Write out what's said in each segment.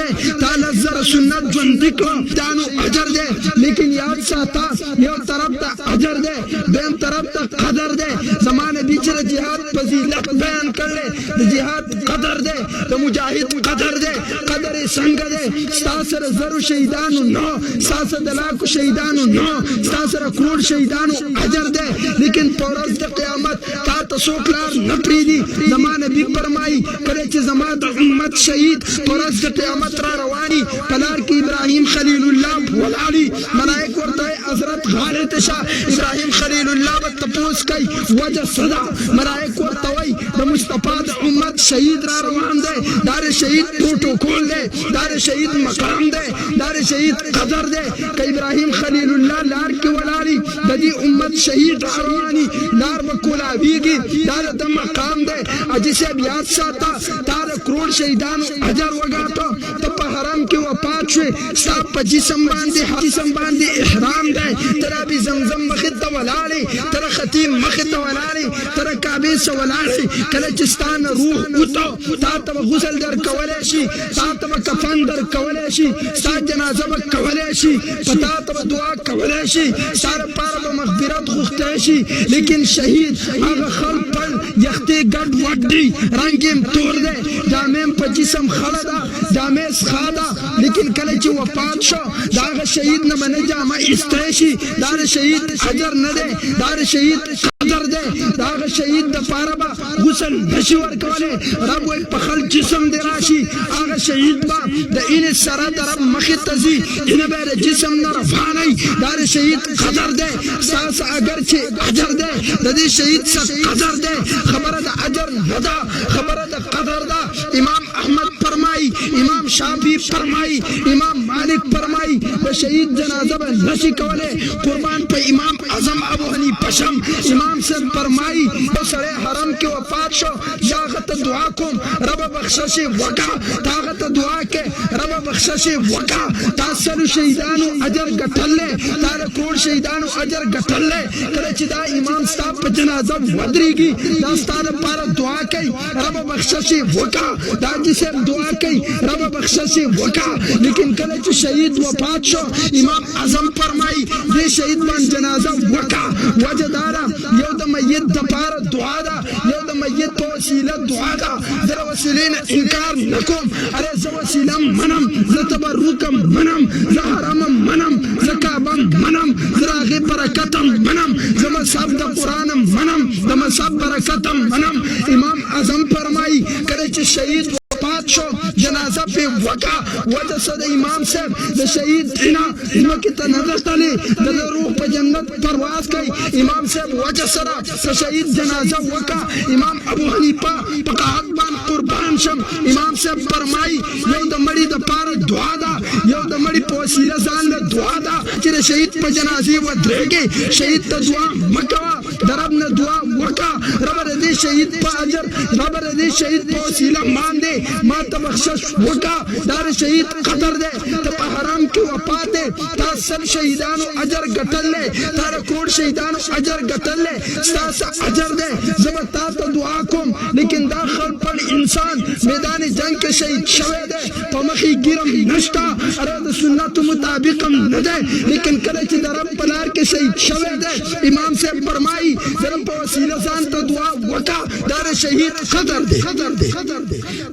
دے تا لزر سنت ژوندی کړو دا نو اجر دے لیکن یاد ساته یو طرف ته اجر دے دویم طرف ته قدر دے زما نبی چې جهاد فضیلت بیان کړل د جهاد قدر دے د مجاهد قدر دے قدر څنګه دے ستا سره زرو شهیدانو نو ستا سره د لاکو شهیدانو نو ستا سره کروڑ شهیدانو اجر دے لیکن په ورځ د قیامت تا ته څوک لار نه پرېږدي زما نبي فرمایي کله چې زما د امت شهید په ورځ د قیامت را رواني په لار کې ابراهیم خلیل الله ولاړي ملائک ورته حضرت غاړې ته شه ابراهیم خلیل الله به تپوس کوي وجه څه ده ملائک ورته وایي د مصطفی د امت شهید را روان دی دا د شهید پروټوکول دی دا د شهید مقام دی دا د شهید قدر دی که ابراهیم خلیل الله لار کې ولاړي د دې امت شهید را رواني لار به کولاویږي دا د مقام دی حاجي صاحب یاد ساته تا د کروڑ شهیدانو اجر وګاټو ته په حرم کې وفات شوې ستا په جسم باندې احرام دی ته رابي زمزم مخې ته ولاړې ته د ختیم مخې ته ولاړې ته د کعبې څخه ولاړې کله چې ستا نه روح وته تا ته به غسل درکولی شي تا ته به کفن درکولی شي ستا جنازه به کولی شي په تا ته به دعا کولی شي ستا لپاره به مغفرت غوښتی شي لیکن شهید هغه خل پل یختې ګډ وډ دي رنګ یې تور دی جامې هم په جسم خړه ده جامې سخا ده لیکن کله چې وفات شو د هغه شهید نه به نه جامه ایستی شي دا د شهید اجر نه دی دا د شهید قدر دی د هغه شهید دپاره به غسل نشي ورکولی رب وایي په خل جسم دې راشي هغه شهید به د اینې سره د رب مخې ته ځي اینه به یې د جسم نه رفانوي دا د شهید قدر دی ستاسو اگر چې اجر دی د دې شهید څه قدر دی خبره د اجر نه ده خبره د قدر ده امام احمد فرمایي امام شافعي فرمایي امام مالک فرمایي د شهید جنازه به نشي کولی قربان په امام اعظم ابو حنیفه شم امام صاحب فرمایي یو سړی حرم کې وفات شو یا هغه ته دعا کوم ربه بخښه شي وکړه تا هغه ته دعا کې ربه بخښه شي وکړه تا سلو شهیدانو اجر ګټلی تا د کروڑ شهیدانو اجر ګټلی کله چې دا امام ستا په جنازه ودرېږي دا ستا دپاره دعا کوي ربه بخښه شي وکړه دا حاجي صاحب دعا کوي ربه بخښه شي وکړه لیکن کله چې شهید وفات شو امام اعظم فرمایي دې شهید باندې جنازه وکړه وجه دا ده یو د میت دپاره دعا ده یو د میت په وسیله دعا ده زه د وسیلې نه انکار نه کوم اره زه وسیله منم زه تبرک منم زه حرم منم زه کعبه منم زه د هغې برکت منم زه مذهب د قرآن منم د مذهب برکت منم امام اعظم فرمایي کله چې شهید وفات شو جنازه پې وکړه وجه څه د امام صاحب د شهید نه ځمکې ته نه ده تللې د روح په جنت پرواز کوي امام صاحب وجه سره د شهید جنازه وکړه امام ابو حنیفه په قحط باندې قربان شم امام صاحب فرمایي یو د مړي دپاره دعا ده یو د مړي په وسیله ځان له دعا ده چې د شهید په جنازې ودرېږي شهید ته دعا مه کوه د رب نه دعا وکړه ربه د دې شهید په اجر ربه د دې شهید په وسیله باندې ما ته بخشش وکړه دا د شهید قدر دی ته په حرم کې وفات دی تا سل شهیدانو اجر ګټلی تا د کروڑ شهیدانو اجر ګټلی ستاسو اجر دی زه به تا ته دعا کوم لیکن دا خلپړ انسان میدان جنگ کې شهید شوی دی په مخ یې ګیرم نشته اره د سنتو مطابق هم نه دی لیکن کله چې د رب په لار کې شهید شوی دی امام صاحب فرمایي د رب په وسیله ځان ته دعا وکړه دا د شهید قدر دی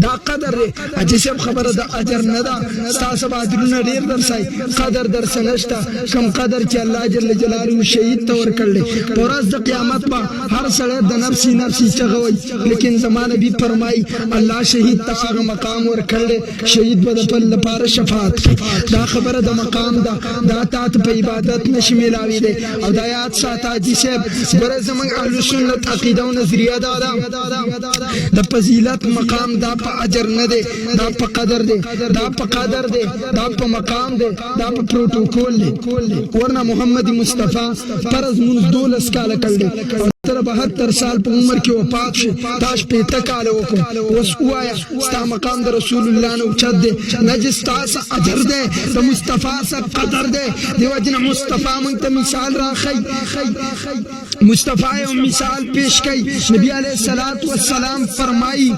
دا قدر دی حاجي صاحب خبره د اجر نه ده ستاسو به اجرونه ډېر درسئ قدر درسه نشته کوم قدر چې الله جل جلاله شهید ته ورکړلی په ورځ د قیامت به هر سړی د نفسي چغه وایي لیکن زما نبي فرمایي الله شهید ته هغه مقام ورکړلی شهید به د خپل لپاره شفاعت کوي دا خبره د مقام ده دا تا ته په عبادت نشي میلاویدی او دا یاد ساته حاجي صاحب ګوره زموږ اهل سنت عقیده او نظریه دا ده د فضیلت مقام دا په اجر نه دی دا په قدر دی دا په قدر دی دا په مقام دی دا په پروتوکول دی ورنه محمد مصطفی فرض مونږ 12 کاله کړل کله 72 سال په عمر کې وفات شو تاش په تکاله وکړو اوس وایا ستا مقام د رسول الله نو چد دے نجس تاس اجر دے د مصطفی سره قدر دے دیو جن مصطفی مونږ ته مثال راخی مصطفی او مثال پیش کړي نبی علیہ الصلوۃ والسلام فرمائی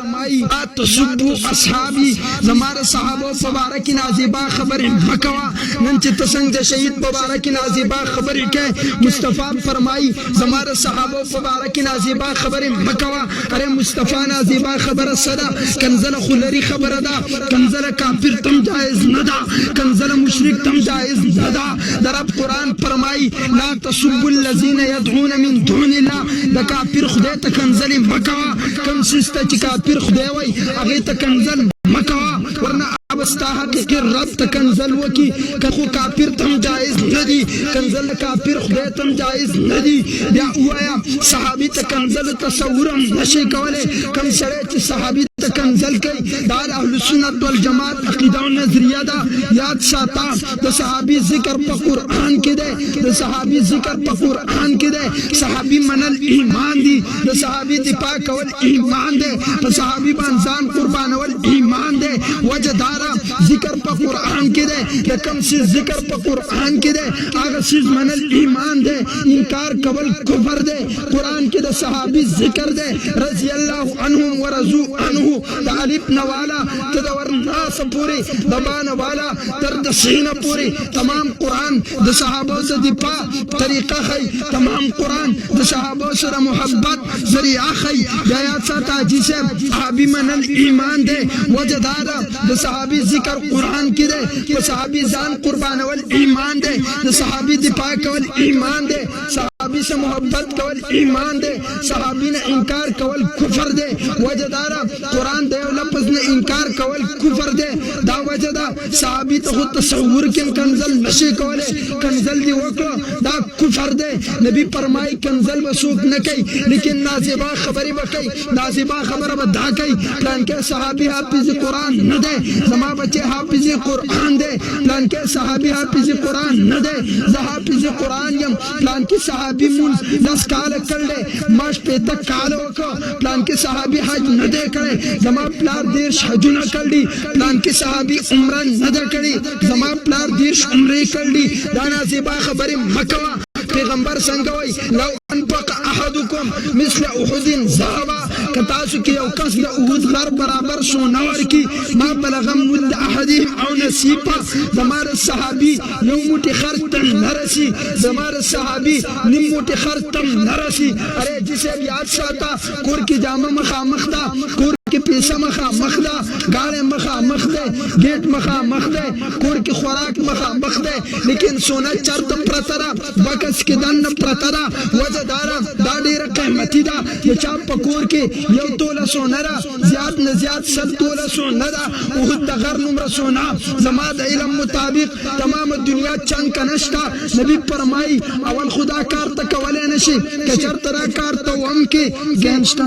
اتسبوا اصحابی زماره صحابه مبارک نازیبا خبر مکوا نن چې تسنګ د شهید مبارک نازیبا خبر کې مصطفی فرمائی زماره صحابه مبارک نازیبا خبر مکوا اره مصطفی نازیبا خبر صدا کنزل خلری خبر دا کنزل کافر تم جائز ندا کنزل مشرک تم جائز ندا در اب قرآن فرمائی لا تسبوا الذين يدعون من دون الله دا کافر خدای ته کنزل مکوا کم سسته چې کافر خدای وای هغه ته کنزل مکوا ورنه ابستا حقیقی رب تا کنزل وکی کخو کافر تم جائز ندی کنزل کافر خدای تم جائز ندی بیا اوایا صحابی تا کنزل تصورم نشی کولے کم سڑے چی صحابی تا کنزل کئی دار اہل سنت والجماعت عقیدہ و نظریہ دا یاد ساتا دا صحابی ذکر پا قرآن کی دے دا صحابی ذکر پا قرآن کی دے صحابی منل ایمان دی دا صحابی دپا کول ایمان دے دا صحابی بانزان قربان ایمان دے وجہ دارا ذکر پا قرآن کی دے لکم سی ذکر پا قرآن کی دے آگا سیز منل ایمان دے انکار قبل کفر دے قرآن کی دے صحابی ذکر دے رضی اللہ عنہم ورضو عنہ دا علیب نوالا تدور ناس پوری دبان والا ترد سین پوری تمام قرآن دا صحابہ سے دپا طریقہ خی تمام قرآن دا صحابہ سے دا محبت ذریعہ خی جایات ساتا جسے صحابی منل ایمان دے وجہ دارا دا صحابی ذکر قرآن کی دے صحابی زان قربان والایمان دے صحابی دفاع کول ایمان دے صحابی سے محبت کول ایمان دے صحابی نے انکار کول کفر دے وجہ دارا قرآن دے لفظ نے انکار کول کفر دے دا وجہ دا صحابی تو خود تصور کن کنزل نشی کولے کنزل دی وکلو دا کفر دے نبی فرمائی کنزل وسوک نکی لیکن نازبا خبری بکی نازبا خبر بدا کی پلان کے صحابی حافظ قرآن نہ دے زما بچے حافظ قرآن دے پلان کے صحابی حافظ قرآن نہ دے حافظ قرآن یم پلان کے صحابی منز 10 کال کر لے ماش پیتا کالو کو پلان کے صحابی حج نہ دے کرے زما پلار دیرش حج نہ کر لی پلان کے صحابی عمرہ نہ دے کری زما پلار دیرش عمرے کر لی دانا زیبا خبر مکوا پیغمبر سنگوئی لو انفق احدکم مثل احد ذهبا کتاسو کی او کس دا احد غر برابر سونور کی ما بلغم مد احدهم او نصیبا زمار صحابی یو موٹی خرطم نرسی زمار صحابی نم موٹی خرطم نرسی ارے جسے یاد ساتا کور کی جامع مخا مخدا کور کی پیسہ مخا مخدا گاڑے مخا مخدے گیٹ مخا مخدے کور کی خوراک مخا مخدے لیکن سونا چرت پرترا بکس کی دن پرترا وجہ دارا داڑی رکھے متی دا یہ چاپ پکور کے یو تولا سونرا زیاد نزیاد 100 تولا سونرا احد غر نمر سونا زماد علم مطابق تمام دنیا چند کنشتا نبی فرمائی اول خدا کارتا کولے نشی کچر ترا کارتا وم کے گینشتا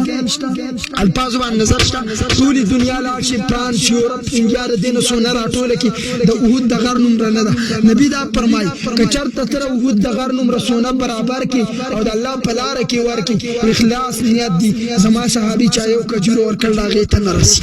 الفاظ بان نظرشتا طولی دنیا لاشی فرانس یورپ انڈیا دین سونرا ٹولے کی دا احد غر نمر ندا نبی دا فرمائی کچر ترا احد غر نمر سونا برابر کی اور اللہ پلار کی ور کی اخلاص نیت دی زما صحابی چایو کجور اور کلا غیتا نرس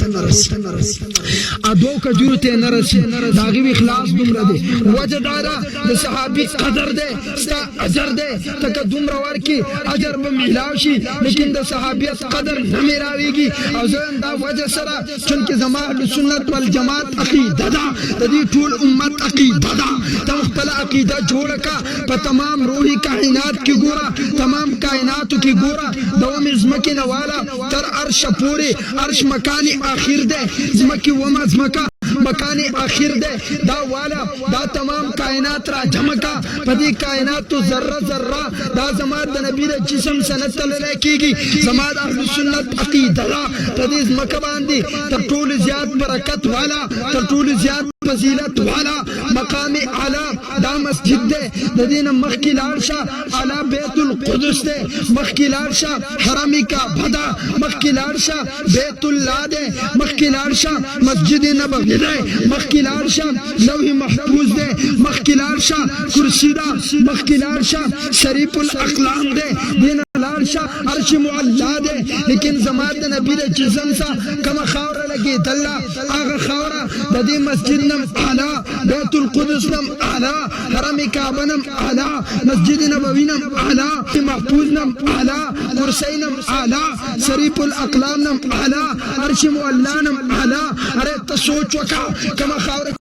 ادو کجور تے نرس داغي اخلاص دمر دے وجہ دارا د صحابی قدر دے ستا اجر دے تک دمر ور کی اجر بملاوشی لیکن د صحابیت قدر نہ میراویگی او زن دا وجہ سرا چونکہ زما اہل سنت والجماعت عقیدہ دا تدی طول امت عقیدہ دا تم خپل عقیدہ جوڑ کا تمام روحی کائنات کی گورا تمام کائنات کی گورا دوم ازمکی نوالا تر عرش پوری عرش مکانی آخر دے ازمکی وما ازمکا مکانی آخر دے دا والا دا تمام کائنات را جمکا پدی کائنات تو ذرہ ذرہ دا زماد دا نبی دا جسم سنت لے کی گی زماد اہل سنت عقیدہ دا پدی ازمکا باندی تر طول زیاد برکت والا تر طول زیاد فضیلت والا مقام اعلی دا مسجد دے دین مخی لارشا اعلی بیت القدس دے مخی لارشا حرمی کا بھدا مخی لارشا بیت اللہ دے مخی لارشا مسجد نبوی دے مخی لارشا لوح محفوظ دے مخی لارشا کرسی دا مخی لارشا شریف الاقلام دے دین لارشا ورشا عرش معلا دے لیکن زمان دا نبی دا جسم سا کما خاورا لگی دلہ آغا خاورا دا دی مسجد نم آلا بیت القدس نم آلا حرم کعبہ نم آلا مسجد نبوی نم آلا محفوظ نم آلا کرسی نم آلا سریف الاقلام نم آلا عرش معلا نم آلا ارے تا سوچ وکا کما خاورا